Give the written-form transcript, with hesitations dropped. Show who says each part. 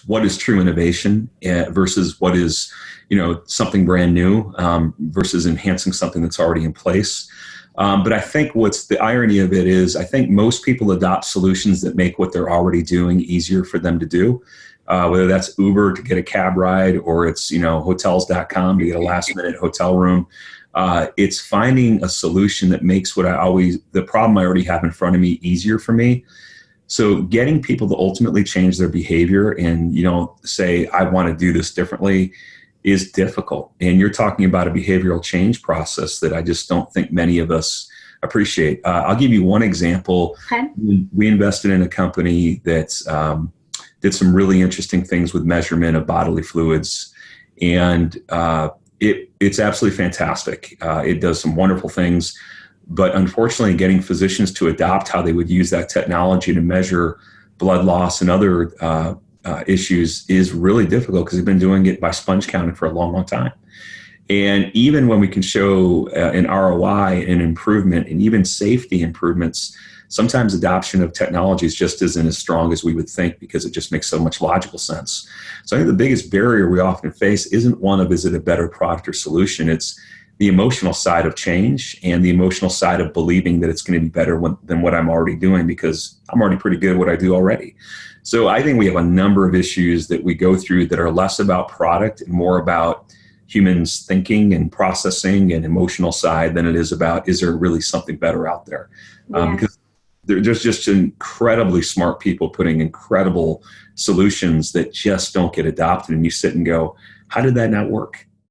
Speaker 1: what is true innovation versus what is, something brand new versus enhancing something that's already in place. But I think what's the irony of it is I think most people adopt solutions that make what they're already doing easier for them to do. Whether that's Uber to get a cab ride or it's, hotels.com to get a last minute hotel room. It's finding a solution that makes the problem I already have in front of me easier for me. So getting people to ultimately change their behavior and, say, I want to do this differently is difficult. And you're talking about a behavioral change process that I just don't think many of us appreciate. I'll give you one example.
Speaker 2: Okay.
Speaker 1: We invested in a company that did some really interesting things with measurement of bodily fluids. And it's absolutely fantastic. It does some wonderful things. But unfortunately, getting physicians to adopt how they would use that technology to measure blood loss and other issues is really difficult because they've been doing it by sponge counting for a long, long time. And even when we can show an ROI, an improvement, and even safety improvements, sometimes adoption of technologies just isn't as strong as we would think because it just makes so much logical sense. So I think the biggest barrier we often face isn't one of, is it a better product or solution? It's the emotional side of change and the emotional side of believing that it's going to be better than what I'm already doing because I'm already pretty good at what I do already. So I think we have a number of issues that we go through that are less about product and more about humans thinking and processing and emotional side than it is about, is there really something better out there? Because there's just incredibly smart people putting incredible solutions that just don't get adopted. And you sit and go, how did that not work?